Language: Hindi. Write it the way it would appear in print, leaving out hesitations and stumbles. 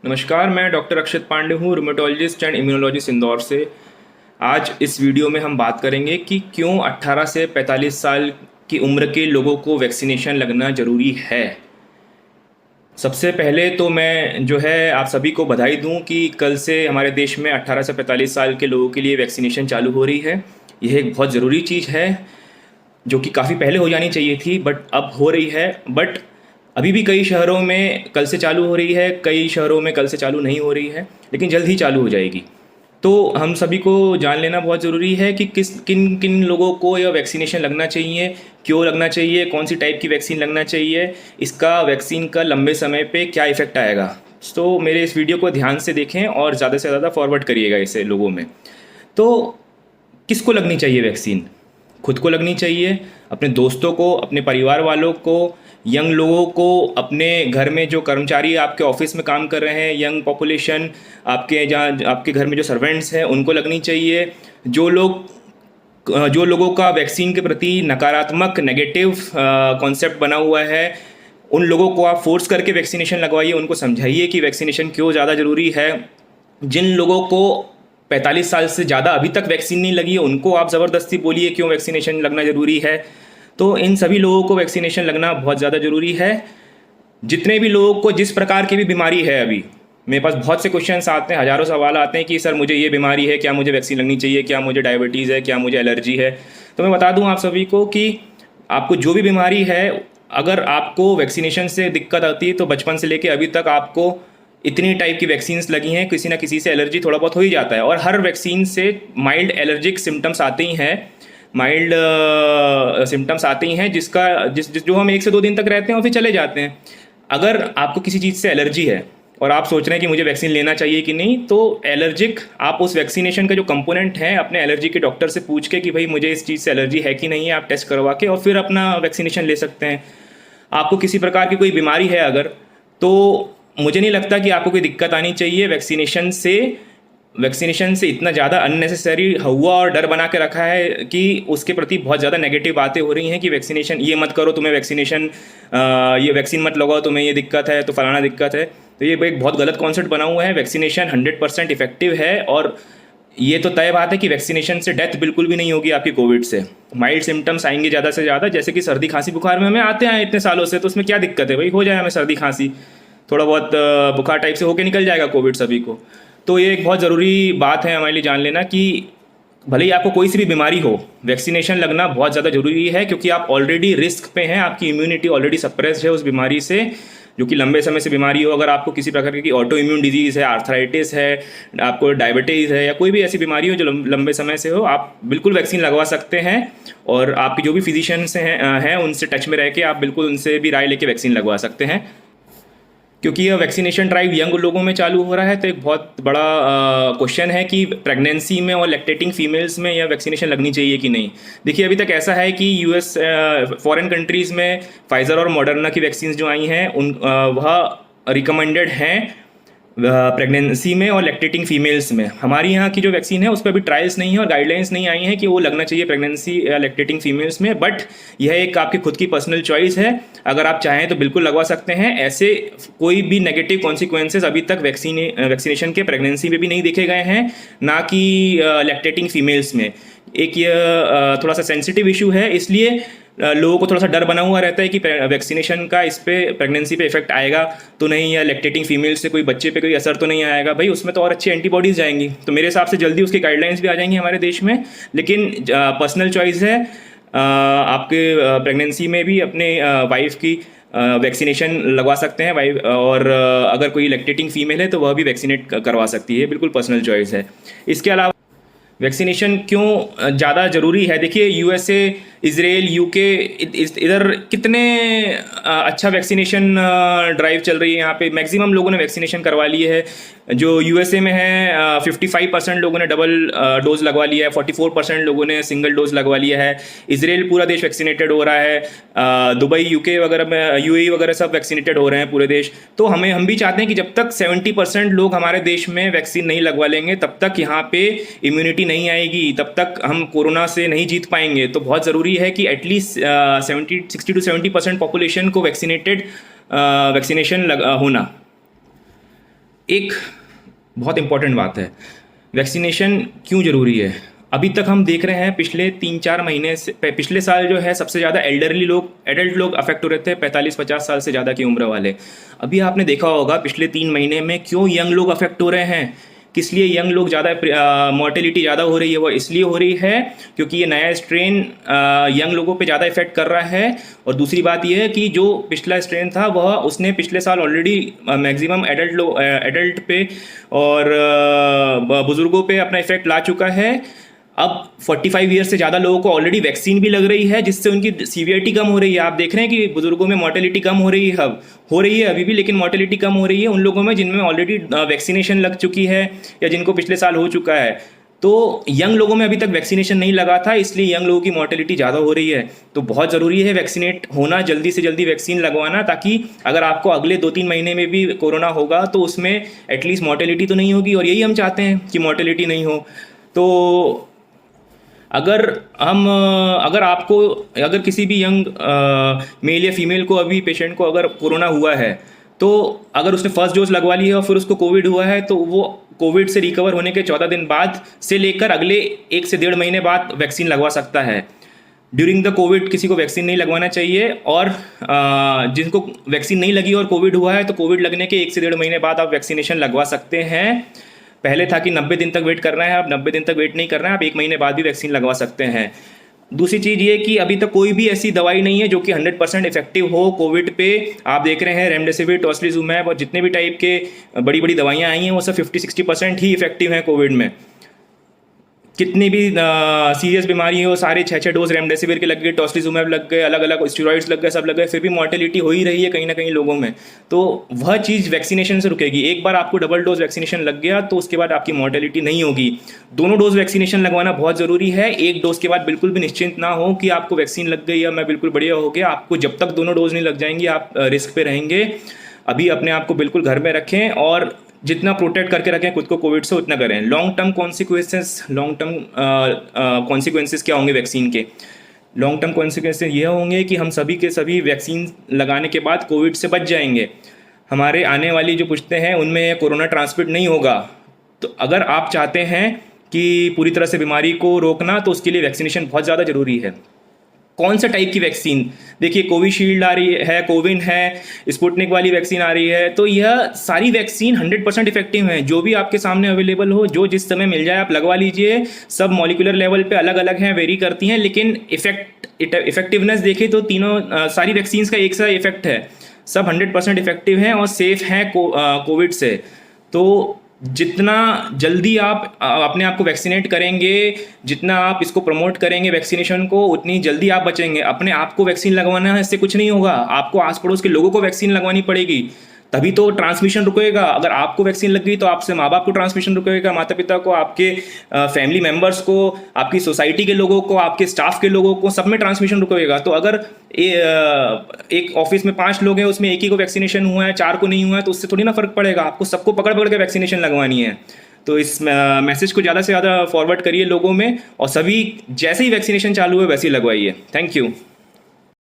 नमस्कार, मैं डॉक्टर अक्षत पांडे हूँ, रूमेटोलॉजिस्ट एंड इम्यूनोलॉजिस्ट इंदौर से। आज इस वीडियो में हम बात करेंगे कि क्यों 18 से 45 साल की उम्र के लोगों को वैक्सीनेशन लगना ज़रूरी है। सबसे पहले तो मैं जो है आप सभी को बधाई दूं कि कल से हमारे देश में 18 से 45 साल के लोगों के लिए वैक्सीनेशन चालू हो रही है। यह एक बहुत ज़रूरी चीज़ है जो कि काफ़ी पहले हो जानी चाहिए थी, बट अब हो रही है। बट अभी भी कई शहरों में कल से चालू हो रही है, कई शहरों में कल से चालू नहीं हो रही है, लेकिन जल्द ही चालू हो जाएगी। तो हम सभी को जान लेना बहुत ज़रूरी है कि किन किन लोगों को यह वैक्सीनेशन लगना चाहिए, क्यों लगना चाहिए, कौन सी टाइप की वैक्सीन लगना चाहिए, इसका वैक्सीन का लंबे समय पे क्या इफ़ेक्ट आएगा। तो मेरे इस वीडियो को ध्यान से देखें और ज़्यादा से ज़्यादा फॉरवर्ड करिएगा इसे लोगों में। तो किसको लगनी चाहिए वैक्सीन? खुद को लगनी चाहिए, अपने दोस्तों को, अपने परिवार वालों को, यंग लोगों को, अपने घर में जो कर्मचारी आपके ऑफिस में काम कर रहे हैं, यंग पॉपुलेशन, आपके जहाँ आपके घर में जो सर्वेंट्स हैं उनको लगनी चाहिए। जो लोगों का वैक्सीन के प्रति नकारात्मक नेगेटिव कॉन्सेप्ट बना हुआ है, उन लोगों को आप फोर्स करके वैक्सीनेशन लगवाइए, उनको समझाइए कि वैक्सीनेशन क्यों ज़्यादा ज़रूरी है। जिन लोगों को 45 साल से ज़्यादा अभी तक वैक्सीन नहीं लगी है, उनको आप ज़बरदस्ती बोलिए क्यों वैक्सीनेशन लगना ज़रूरी है। तो इन सभी लोगों को वैक्सीनेशन लगना बहुत ज़्यादा ज़रूरी है। जितने भी लोगों को जिस प्रकार की भी बीमारी है, अभी मेरे पास बहुत से क्वेश्चंस आते हैं, हज़ारों सवाल आते हैं कि सर मुझे ये बीमारी है, क्या मुझे वैक्सीन लगनी चाहिए, क्या मुझे डायबिटीज़ है, क्या मुझे एलर्जी है। तो मैं बता दूं आप सभी को कि आपको जो भी बीमारी है, अगर आपको वैक्सीनेशन से दिक्कत आती है तो बचपन से लेकर अभी तक आपको इतनी टाइप की वैक्सीन्स लगी हैं, किसी ना किसी से एलर्जी थोड़ा बहुत हो ही जाता है। और हर वैक्सीन से माइल्ड एलर्जिक सिम्टम्स आते ही हैं, माइल्ड सिम्टम्स आते ही हैं जो हम 1 से 2 दिन तक रहते हैं और फिर चले जाते हैं। अगर आपको किसी चीज़ से एलर्जी है और आप सोच रहे हैं कि मुझे वैक्सीन लेना चाहिए कि नहीं, तो एलर्जिक आप उस वैक्सीनेशन का जो कंपोनेंट है अपने एलर्जी के डॉक्टर से पूछ के कि भाई मुझे इस चीज़ से एलर्जी है कि नहीं है, आप टेस्ट करवा के और फिर अपना वैक्सीनेशन ले सकते हैं। आपको किसी प्रकार की कोई बीमारी है अगर, तो मुझे नहीं लगता कि आपको कोई दिक्कत आनी चाहिए वैक्सीनेशन से इतना ज़्यादा अननेसेसरी हुआ और डर बना के रखा है कि उसके प्रति बहुत ज़्यादा नेगेटिव बातें हो रही हैं कि वैक्सीनेशन ये मत करो, तुम्हें ये वैक्सीन मत लगाओ, तुम्हें ये दिक्कत है, तो फलाना दिक्कत है। तो ये एक बहुत गलत कॉन्सेप्ट बना हुआ है। वैक्सीनेशन 100% इफेक्टिव है और ये तो तय बात है कि वैक्सीनेशन से डेथ बिल्कुल भी नहीं होगी आपकी कोविड से। माइल्ड सिम्टम्स आएंगे ज़्यादा से ज़्यादा, जैसे कि सर्दी खांसी बुखार में हमें आते हैं इतने सालों से, तो उसमें क्या दिक्कत है भाई, हो जाए हमें सर्दी खांसी, थोड़ा बहुत बुखार टाइप से होके निकल जाएगा कोविड सभी को। तो ये एक बहुत ज़रूरी बात है हमारे लिए जान लेना कि भले ही आपको कोई सी भी बीमारी हो, वैक्सीनेशन लगना बहुत ज़्यादा ज़रूरी है, क्योंकि आप ऑलरेडी रिस्क पे हैं, आपकी इम्यूनिटी ऑलरेडी सप्रेस्ड है उस बीमारी से, जो कि लंबे समय से बीमारी हो। अगर आपको किसी प्रकार की ऑटो इम्यून डिजीज़ है, आर्थराइटिस है, आपको डायबिटीज़ है, या कोई भी ऐसी बीमारी हो जो लंबे समय से हो, आप बिल्कुल वैक्सीन लगवा सकते हैं। और आपके जो भी फिजिशियंस हैं उनसे टच में रह के आप बिल्कुल उनसे भी राय लेके वैक्सीन लगवा सकते हैं। क्योंकि यह वैक्सीनेशन ड्राइव यंग लोगों में चालू हो रहा है, तो एक बहुत बड़ा क्वेश्चन है कि प्रेगनेंसी में और लैक्टेटिंग फीमेल्स में यह वैक्सीनेशन लगनी चाहिए कि नहीं। देखिए, अभी तक ऐसा है कि यूएस फॉरेन कंट्रीज़ में फाइज़र और मॉडर्ना की वैक्सीन जो आई हैं वह रिकमेंडेड हैं प्रेगनेंसी में और लैक्टेटिंग फीमेल्स में। हमारी यहाँ की जो वैक्सीन है उस पर अभी ट्रायल्स नहीं है और गाइडलाइंस नहीं आई हैं कि वो लगना चाहिए प्रेगनेंसी या लैक्टेटिंग फीमेल्स में। बट यह एक आपकी खुद की पर्सनल चॉइस है, अगर आप चाहें तो बिल्कुल लगवा सकते हैं। ऐसे कोई भी नेगेटिव कॉन्सिक्वेंसेस अभी तक वैक्सीनेशन के प्रेगनेंसी में भी नहीं देखे गए हैं, ना कि लैक्टेटिंग फीमेल्स में। एक ये थोड़ा सा सेंसिटिव इशू है, इसलिए लोगों को थोड़ा सा डर बना हुआ रहता है कि वैक्सीनेशन का इस पे प्रेगनेंसी पे इफेक्ट आएगा तो नहीं, या लैक्टेटिंग फीमेल्स से कोई बच्चे पे कोई असर तो नहीं आएगा। भाई उसमें तो और अच्छी एंटीबॉडीज़ जाएंगी, तो मेरे हिसाब से जल्दी उसकी गाइडलाइंस भी आ जाएंगी हमारे देश में। लेकिन पर्सनल चॉइस है, आपके प्रेगनेंसी में भी अपने वाइफ की वैक्सीनेशन लगवा सकते हैं वाइफ, और अगर कोई लैक्टेटिंग फीमेल है तो वह भी वैक्सीनेट करवा सकती है, बिल्कुल पर्सनल चॉइस है। इसके अलावा वैक्सीनेशन क्यों ज़्यादा ज़रूरी है, देखिए यूएसए, इजराइल, यूके, इधर कितने अच्छा वैक्सीनेशन ड्राइव चल रही है। यहाँ पे मैक्सिमम लोगों ने वैक्सीनेशन करवा ली है। जो यूएसए में है 55% लोगों ने डबल डोज लगवा लिया है, 44% लोगों ने सिंगल डोज लगवा लिया है। इजराइल पूरा देश वैक्सीनेटेड हो रहा है, दुबई, यूके वगैरह में, यूएई वगैरह सब वैक्सीनेटेड हो रहे हैं पूरे देश। तो हम भी चाहते हैं कि जब तक 70% लोग हमारे देश में वैक्सीन नहीं लगवा लेंगे, तब तक यहाँ पे इम्यूनिटी नहीं आएगी, तब तक हम कोरोना से नहीं जीत पाएंगे। तो बहुत ज़रूरी है कि एटलीस्ट 60 to 70% पॉपुलेशन को वैक्सीनेशन होना। एक बहुत इम्पॉर्टेंट बात है, वैक्सीनेशन क्यों ज़रूरी है। अभी तक हम देख रहे हैं पिछले 3-4 महीने से, पिछले साल जो है सबसे ज़्यादा एल्डरली लोग, एडल्ट लोग अफेक्ट हो रहे थे, 45-50 साल से ज़्यादा की उम्र वाले। अभी आपने देखा होगा पिछले 3 महीने में क्यों यंग लोग अफेक्ट हो रहे हैं, किस लिए यंग लोग ज़्यादा मोर्टेलिटी ज़्यादा हो रही है। वो इसलिए हो रही है क्योंकि ये नया स्ट्रेन यंग लोगों पे ज़्यादा इफेक्ट कर रहा है। और दूसरी बात ये है कि जो पिछला स्ट्रेन था वह उसने पिछले साल ऑलरेडी मैक्सिमम एडल्ट पे और बुज़ुर्गों पे अपना इफेक्ट ला चुका है। अब 45 ईयर से ज़्यादा लोगों को ऑलरेडी वैक्सीन भी लग रही है, जिससे उनकी सीवियरिटी कम हो रही है। आप देख रहे हैं कि बुजुर्गों में मोर्टेलिटी कम हो रही है, अब हो रही है अभी भी, लेकिन मोर्टेलिटी कम हो रही है उन लोगों में जिनमें ऑलरेडी वैक्सीनेशन लग चुकी है या जिनको पिछले साल हो चुका है। तो यंग लोगों में अभी तक वैक्सीनेशन नहीं लगा था, इसलिए यंग लोगों की मोर्टेलिटी ज़्यादा हो रही है। तो बहुत ज़रूरी है वैक्सीनेट होना, जल्दी से जल्दी वैक्सीन लगवाना, ताकि अगर आपको अगले 2-3 महीने में भी कोरोना होगा तो उसमें एटलीस्ट मोर्टेलिटी तो नहीं होगी, और यही हम चाहते हैं कि मोर्टेलिटी नहीं हो। तो अगर किसी भी यंग मेल या फीमेल को, अभी पेशेंट को अगर कोरोना हुआ है, तो अगर उसने फर्स्ट डोज लगवा ली है और फिर उसको कोविड हुआ है, तो वो कोविड से रिकवर होने के 14 दिन बाद से लेकर अगले 1 से 1.5 महीने बाद वैक्सीन लगवा सकता है। ड्यूरिंग द कोविड किसी को वैक्सीन नहीं लगवाना चाहिए, और जिनको वैक्सीन नहीं लगी और कोविड हुआ है तो कोविड लगने के 1 से 1.5 महीने बाद आप वैक्सीनेशन लगवा सकते हैं। पहले था कि 90 दिन तक वेट करना है, अब 90 दिन तक वेट नहीं करना है, आप 1 महीने बाद भी वैक्सीन लगवा सकते हैं। दूसरी चीज़ ये कि अभी तक कोई भी ऐसी दवाई नहीं है जो कि 100% इफेक्टिव हो कोविड पे। आप देख रहे हैं रेमडेसिविर, टोस्लिजुमैब और जितने भी टाइप के बड़ी बड़ी दवाइयाँ आई हैं वो सब 50-60% ही इफेक्टिव हैं कोविड में। कितनी भी सीरियस बीमारी है वो सारे 6-6 डोज रेमडेसिविर के लग गए, टोस्लिजुमैब लग गए, अलग अलग स्टेरॉइड्स लग गए, सब लग गए, फिर भी मॉर्टेलिटी हो ही रही है कहीं ना कहीं लोगों में। तो वह चीज़ वैक्सीनेशन से रुकेगी। एक बार आपको डबल डोज वैक्सीनेशन लग गया तो उसके बाद आपकी मॉर्टेलिटी नहीं होगी। दोनों डोज वैक्सीनेशन लगवाना बहुत ज़रूरी है। एक डोज के बाद बिल्कुल भी निश्चिंत ना हो कि आपको वैक्सीन लग गई या मैं बिल्कुल बढ़िया हो गया। आपको जब तक दोनों डोज नहीं लग जाएंगी आप रिस्क पे रहेंगे। अभी अपने आप को बिल्कुल घर में रखें और जितना प्रोटेक्ट करके रखें खुद को कोविड से उतना करें। लॉन्ग टर्म कॉन्सिक्वेंसेस क्या होंगे वैक्सीन के? लॉन्ग टर्म कॉन्सिक्वेंसेस ये होंगे कि हम सभी के सभी वैक्सीन लगाने के बाद कोविड से बच जाएंगे। हमारे आने वाली जो पुश्तें हैं उनमें कोरोना ट्रांसमिट नहीं होगा। तो अगर आप चाहते हैं कि पूरी तरह से बीमारी को रोकना, तो उसके लिए वैक्सीनेशन बहुत ज़्यादा ज़रूरी है। कौन सा टाइप की वैक्सीन? देखिए, कोविशील्ड आ रही है, कोविन है, स्पुतनिक वाली वैक्सीन आ रही है। तो यह सारी वैक्सीन 100% इफेक्टिव हैं। जो भी आपके सामने अवेलेबल हो, जो जिस समय मिल जाए आप लगवा लीजिए। सब मॉलिक्यूलर लेवल पे अलग अलग हैं, वेरी करती हैं, लेकिन इफेक्टिवनेस देखें तो तीनों सारी वैक्सीन्स का एक सा इफेक्ट है। सब 100% इफेक्टिव हैं और सेफ हैं कोविड से। तो जितना जल्दी आप अपने आप को वैक्सीनेट करेंगे, जितना आप इसको प्रमोट करेंगे वैक्सीनेशन को, उतनी जल्दी आप बचेंगे। अपने आप को वैक्सीन लगवाना है, इससे कुछ नहीं होगा। आपको आस पड़ोस के लोगों को वैक्सीन लगवानी पड़ेगी, तभी तो ट्रांसमिशन रुकेगा। अगर आपको वैक्सीन लग गई तो आपसे माँ बाप को ट्रांसमिशन रुकेगा, माता पिता को, आपके फैमिली मेम्बर्स को, आपकी सोसाइटी के लोगों को, आपके स्टाफ के लोगों को, सब में ट्रांसमिशन रुकेगा। तो अगर एक ऑफिस में 5 लोग हैं, उसमें एक ही को वैक्सीनेशन हुआ है, 4 को नहीं हुआ है, तो उससे थोड़ी ना फर्क पड़ेगा। आपको सबको पकड़ पकड़ के वैक्सीनेशन लगवानी है। तो इस मैसेज को ज़्यादा से ज़्यादा फॉरवर्ड करिए लोगों में, और सभी जैसे ही वैक्सीनेशन चालू है वैसे ही लगवाइए। Thank you.